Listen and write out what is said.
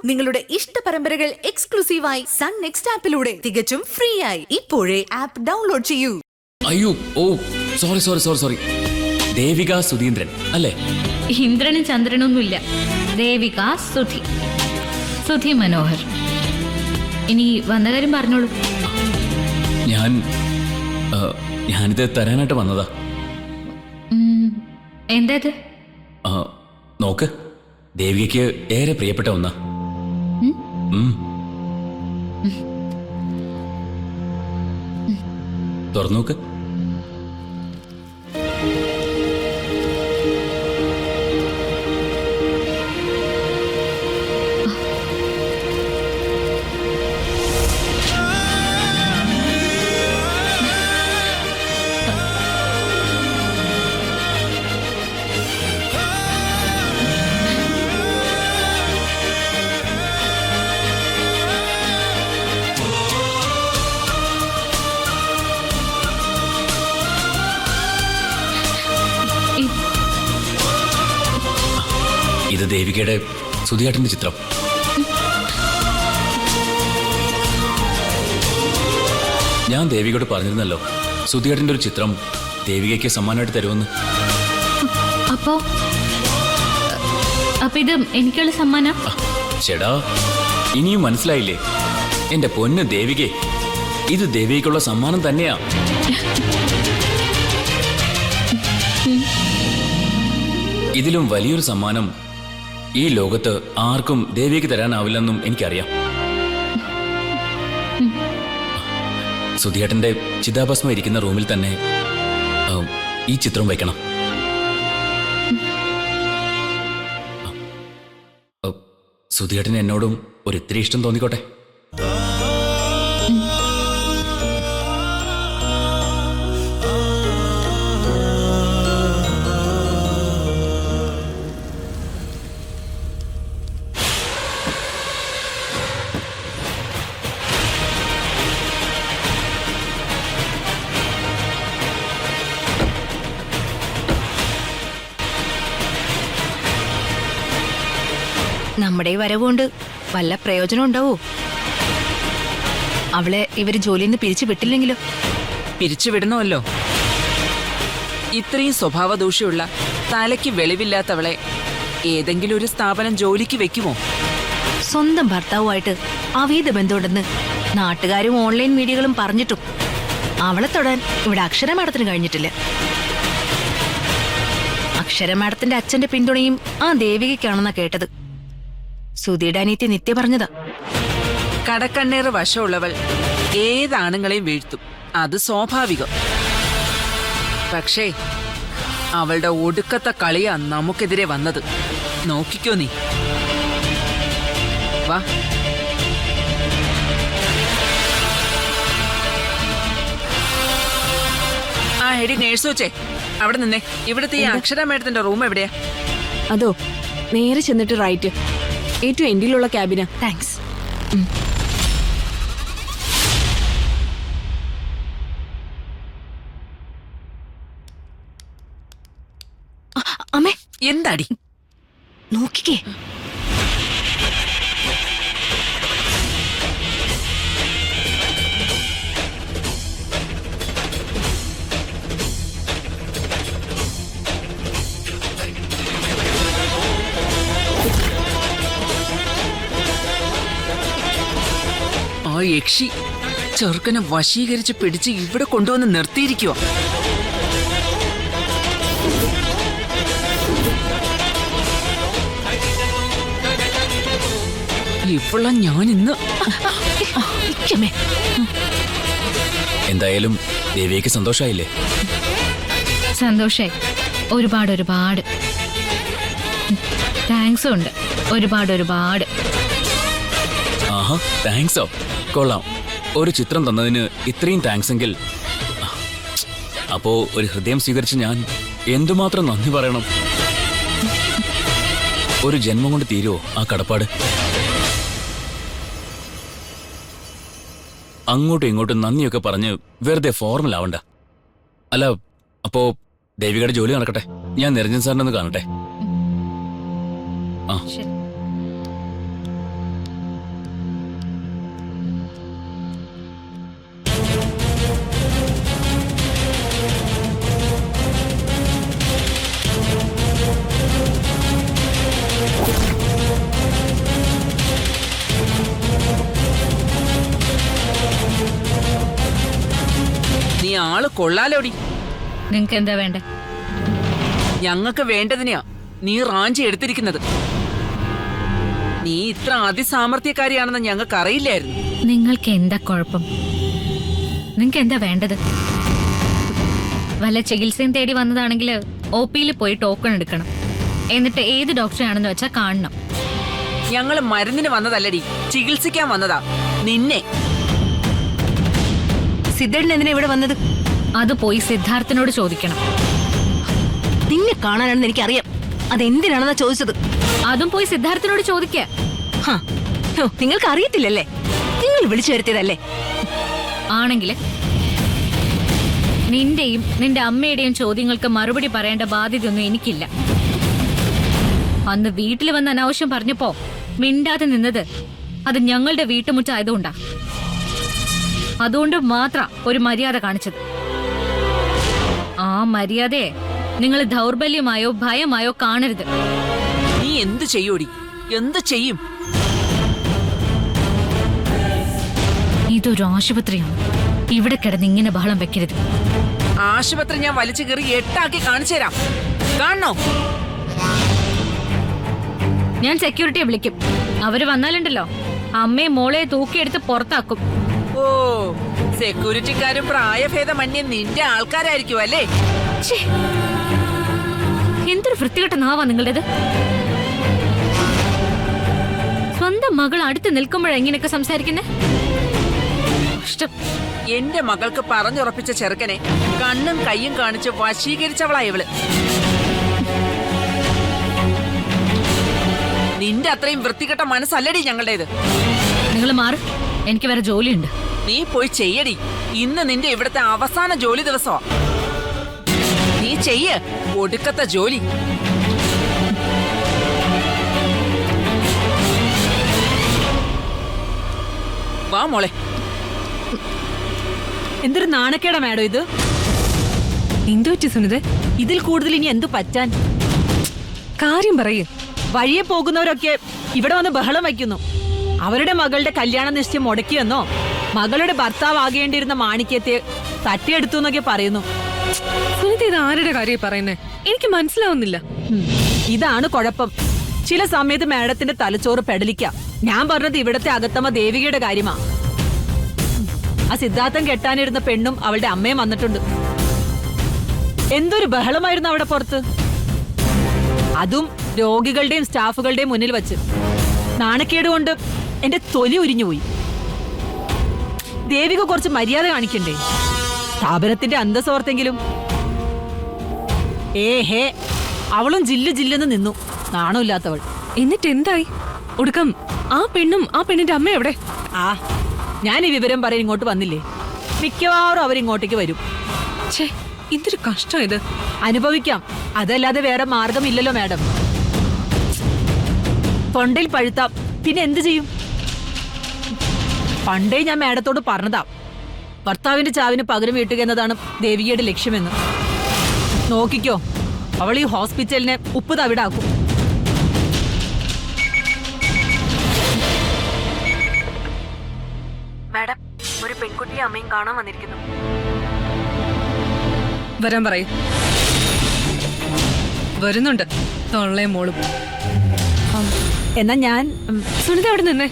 നിങ്ങളുടെ ഇഷ്ട പരമ്പരകൾ എക്സ്ക്ലൂസീവായി സൺ നെക്സ്റ്റ് ആപ്പിലൂടെ തികച്ചും ഫ്രീ ആയി ഇപ്പോഴേ ആപ്പ് ഡൗൺലോഡ് ചെയ്യൂ. അയ്യോ സോറി ദേവിക സുധീന്ദ്രൻ അല്ലേ? ഇന്ദ്രനും ചന്ദ്രനൊന്നുമില്ല. ദേവിക സുധി മനോഹർ. ഇനി വന്ന കാര്യം പറഞ്ഞോളൂ. ഞാനിത് തരാനായിട്ട് വന്നതാ. എന്താ ഇത്? നോക്ക്, ദേവികയ്ക്ക് ഏറെ പ്രിയപ്പെട്ട ഒന്നാ. തുറന്നു നോക്ക്. ഇത് ദേവികയുടെ സുധിയേട്ടന്റെ ചിത്രം. ഞാൻ ദേവികയോട് പറഞ്ഞിരുന്നല്ലോ, സുധിയേട്ടന്റെ ഒരു ചിത്രം ദേവികയ്ക്ക് സമ്മാനമായിട്ട് തരുമെന്ന്. അപ്പൊ ഇത് എനിക്കുള്ള സമ്മാനം? ചേടാ, ഇനിയും മനസ്സിലായില്ലേ? എന്റെ പൊന്ന് ദേവികെ, ഇത് ദേവികയ്ക്കുള്ള സമ്മാനം തന്നെയാ. ഇതിലും വലിയൊരു സമ്മാനം ഈ ലോകത്ത് ആർക്കും ദേവിക്ക് തരാനാവില്ലെന്നും എനിക്കറിയാം. സുധിയേട്ടന്റെ ചിതാഭസ്മം ഇരിക്കുന്ന റൂമിൽ തന്നെ ഈ ചിത്രം വയ്ക്കണം. സുധിയേട്ടന് എന്നോടും ഒരിത്തിരി ഇഷ്ടം തോന്നിക്കോട്ടെ. നമ്മുടെ ഈ വരവുകൊണ്ട് വല്ല പ്രയോജനം ഉണ്ടാവോ? അവളെ ഇവര് ജോലിയിൽ നിന്ന് പിരിച്ചു വിട്ടില്ലെങ്കിലോ? പിരിച്ചുവിടണമല്ലോ. ഇത്രയും സ്വഭാവദൂഷ്യമുള്ള, തലയ്ക്ക് വെളിവില്ലാത്തവളെ ഏതെങ്കിലും ഒരു സ്ഥാപനം ജോലിക്ക് വെക്കുമോ? സ്വന്തം ഭർത്താവുമായിട്ട് അവീത ബന്ധമുണ്ടെന്ന് നാട്ടുകാരും ഓൺലൈൻ മീഡിയകളും പറഞ്ഞിട്ടും അവളെ തൊടാൻ ഇവിടെ അക്ഷര മാഡത്തിന് കഴിഞ്ഞിട്ടില്ല. അക്ഷര മാഡത്തിന്റെ അച്ഛന്റെ പിന്തുണയും ആ ദേവികയ്ക്കാണെന്നാ കേട്ടത്. സുധിയുടെ അനിയത്തി നിത്യ പറഞ്ഞതാ. കടക്കണ്ണേറ് വശമുള്ളവൾ ഏതാണുങ്ങളെയും വീഴ്ത്തും, അത് സ്വാഭാവികം. പക്ഷേ അവളുടെ ഒടുക്കത്തെ കളിയാ നമുക്കെതിരെ വന്നത്. നോക്കിക്കോ നീ. വാ. ആ എടി നേഴ്സ് വെച്ചേ, അവിടെ നിന്നേ. ഇവിടുത്തെ ഈ അക്ഷര മേഡത്തിന്റെ റൂം എവിടെയാ? അതോ, നേരെ ചെന്നിട്ട് റൈറ്റ്, ഏറ്റവും എൻഡിലുള്ള ക്യാബിനാ. താങ്ക്സ്. അമ്മേ, എന്താടി? നോക്കിക്കേ. ആ യക്ഷി ചെറുക്കനെ വശീകരിച്ച് പിടിച്ച് ഇവിടെ കൊണ്ടുവന്ന് നിർത്തിയിരിക്കുക. ഇവള ഞാൻ ഇന്ന്. എന്തായാലും ദേവിക്ക് സന്തോഷായില്ലേ? സന്തോഷായി. ഒരുപാട് താങ്ക്സും ഉണ്ട്. ഒരുപാട്. ആഹാ, താങ്ക്സോ? കൊള്ളാം. ഒരു ചിത്രം തന്നതിന് ഇത്രയും താങ്ക്സ് എങ്കിൽ അപ്പോ ഒരു ഹൃദയം സ്വീകരിച്ച് ഞാൻ എന്തുമാത്രം നന്ദി പറയണം. ഒരു ജന്മം കൊണ്ട് തീരുവോ ആ കടപ്പാട്? അങ്ങോട്ടും ഇങ്ങോട്ടും നന്ദിയൊക്കെ പറഞ്ഞ് വെറുതെ ഫോർമൽ ആവണ്ട. അല്ല, അപ്പോ ദേവികയുടെ ജോലി നടക്കട്ടെ. ഞാൻ നിരഞ്ജൻ സാറിനെ ഒന്ന് കാണട്ടെ. ആ, ആള് കൊള്ളാലോടി. നിങ്ങക്ക് എന്താ വേണ്ടേ? ഞങ്ങൾക്ക് വേണ്ടതിനെയാ നീ റാഞ്ചി എടുത്തിരിക്കുന്നത്. നീ ഇത്ര അതിസാമർത്ഥ്യക്കാരിയാണെന്ന് ഞങ്ങൾക്ക് അറിയില്ലായിരുന്നു. നിങ്ങൾക്ക് എന്താ കുഴപ്പം? നിങ്ങൾക്ക് എന്താ വേണ്ടത്? വല്ല ചികിത്സയും തേടി വന്നതാണെങ്കിൽ OP-യിൽ പോയി ടോക്കൺ എടുക്കണം. എന്നിട്ട് ഏത് ഡോക്ടറാണെന്ന് വെച്ചാൽ കാണണം. ഞങ്ങള് മരുന്നിന് വന്നതല്ലടി, ചികിത്സിക്കാൻ വന്നതാ നിന്നെ. സിദ്ധേട്ടൻ എന്തിനാ ഇവിടെ വന്നത്? അത് പോയി സിദ്ധാർത്ഥനോട് ചോദിക്കണം. നിന്നെ കാണാനാണെന്ന് എനിക്കറിയാം. അതെന്തിനാണെന്നാ ചോദിച്ചത്? അതും പോയി സിദ്ധാർത്ഥനോട് ചോദിക്ക. നിങ്ങൾക്ക് അറിയത്തില്ലല്ലേ? നിങ്ങൾ വിളിച്ചു വരുത്തിയതല്ലേ? ആണെങ്കിൽ നിന്റെയും നിന്റെ അമ്മയുടെയും ചോദ്യങ്ങൾക്ക് മറുപടി പറയേണ്ട ബാധ്യതയൊന്നും എനിക്കില്ല. അന്ന് വീട്ടിൽ വന്ന് അനാവശ്യം പറഞ്ഞപ്പോ മിണ്ടാതെ നിന്നത് അത് ഞങ്ങളുടെ വീട്ടുമുറ്റായതുകൊണ്ടാ. അതുകൊണ്ട് മാത്രം ഒരു മര്യാദ കാണിച്ചത്. ആ മര്യാദയെ നിങ്ങൾ ദൗർബല്യമായോ ഭയമായോ കാണരുത്. നീ എന്ത് ചെയ്യൂടി? എന്ത് ചെയ്യും? ഇതൊരു ആശുപത്രിയാണ്. ഇവിടെ കിടന്ന് ഇങ്ങനെ ബഹളം വെക്കരുത്. ആശുപത്രി ഞാൻ വലിച്ചു കയറി 8 കാണിച്ചു തരാം. കാണണോ? ഞാൻ സെക്യൂരിറ്റിയെ വിളിക്കും. അവര് വന്നാലുണ്ടല്ലോ അമ്മയെ മോളെ തൂക്കിയെടുത്ത് പുറത്താക്കും. ഓ, സെക്യൂരിറ്റിക്കാരും പ്രായഭേദമന്യേ നിന്റെ ആൾക്കാരായിരിക്കും അല്ലേ? ഛേ, എന്തൊരു വൃത്തികെട്ട നാവാ നിങ്ങളുടേത്. സ്വന്തം മകൾ അടുത്ത് നിൽക്കുമ്പോഴാണ് ഇങ്ങനെയൊക്കെ സംസാരിക്കുന്നേ. ഇഷ്ടം. എന്റെ മകൾക്ക് പറഞ്ഞുറപ്പിച്ച ചെറുക്കനെ കണ്ണും കയ്യും കാണിച്ച് വശീകരിച്ചവളാ ഇവള്. നിന്റെ അത്രയും വൃത്തികെട്ട മനസ്സല്ലടി ഞങ്ങളുടേത്. നിങ്ങൾ മാറി, എനിക്ക് വേറെ ജോലിയുണ്ട്. നീ പോയി ചെയ്യടി. ഇന്ന് നിന്റെ ഇവിടുത്തെ അവസാന ജോലി ദിവസമാ. നീ ചെയ്യ് ഒടുക്കത്തെ ജോലി. വാ മോളെ. എന്തൊരു നാണക്കേടാ മാഡം ഇത്. എന്തു പറ്റി സുനിത്? ഇതിൽ കൂടുതൽ ഇനി എന്തു പറ്റാൻ? കാര്യം പറയൂ. വഴിയെ പോകുന്നവരൊക്കെ ഇവിടെ വന്ന് ബഹളം വയ്ക്കുന്നു. അവരുടെ മകളുടെ കല്യാണ നിശ്ചയം മുടക്കിയെന്നോ മകളുടെ ഭർത്താവാകേണ്ടിയിരുന്ന മാണിക്യത്തെ തട്ടിയെടുത്തു എന്നൊക്കെ പറയുന്നു. സുനിത, ഇത് ആരുടെ കാര്യം പറയുന്നേ? എനിക്ക് മനസ്സിലാവുന്നില്ല. ഇതാണ് കുഴപ്പം. ചില സമയത്ത് മാഡത്തിന്റെ തലച്ചോറ് പെടലിക്കാം. ഞാൻ പറഞ്ഞത് ഇവിടത്തെ അകത്തമ്മ ദേവികയുടെ കാര്യമാ. ആ സിദ്ധാർത്ഥം കെട്ടാനിരുന്ന പെണ്ണും അവളുടെ അമ്മയും വന്നിട്ടുണ്ട്. എന്തൊരു ബഹളമായിരുന്നു അവിടെ പുറത്ത്. അതും രോഗികളുടെയും സ്റ്റാഫുകളുടെയും മുന്നിൽ വച്ച്. നാണക്കേട് കൊണ്ട് എന്റെ തൊലി ഉരിഞ്ഞുപോയി. ദേവിക കുറച്ച് മര്യാദ കാണിക്കണ്ടേ? സ്ഥാപനത്തിന്റെ അന്തസ്സോർത്തെങ്കിലും. ഏഹേ, അവളും ജില്ലു ജില്ലെന്ന് നിന്നു. നാണമില്ലാത്തവൾ. എന്നിട്ട് എന്തായി? ഒടുക്കം ആ പെണ്ണും ആ പെണ്ണിന്റെ അമ്മ എവിടെ? ആ, ഞാൻ ഈ വിവരം പറയാൻ ഇങ്ങോട്ട് വന്നില്ലേ? മിക്കവാറും അവരിങ്ങോട്ടേക്ക് വരും. ഇതൊരു കഷ്ടം. ഇത് അനുഭവിക്കാം. അതല്ലാതെ വേറെ മാർഗമില്ലല്ലോ മാഡം. തൊണ്ടയിൽ പഴുത്താം, പിന്നെ എന്ത് ചെയ്യും? പണ്ടേ ഞാൻ മാഡത്തോട് പറഞ്ഞതാ, ഭർത്താവിന്റെ ചാവിന് പകരം വീട്ടുക എന്നതാണ് ദേവികയുടെ ലക്ഷ്യമെന്ന്. നോക്കിക്കോ, അവൾ ഈ ഹോസ്പിറ്റലിനെ ഉപ്പ് തവിടാക്കും. മാഡം, ഒരു പെൺകുട്ടിയെ അമ്മയും കാണാൻ വന്നിരിക്കുന്നു. വരാൻ പറയൂ. വരുന്നുണ്ട് തൊള്ളയും മോളും. എന്നാ ഞാൻ സുനിത അവിടെ നിന്നേ.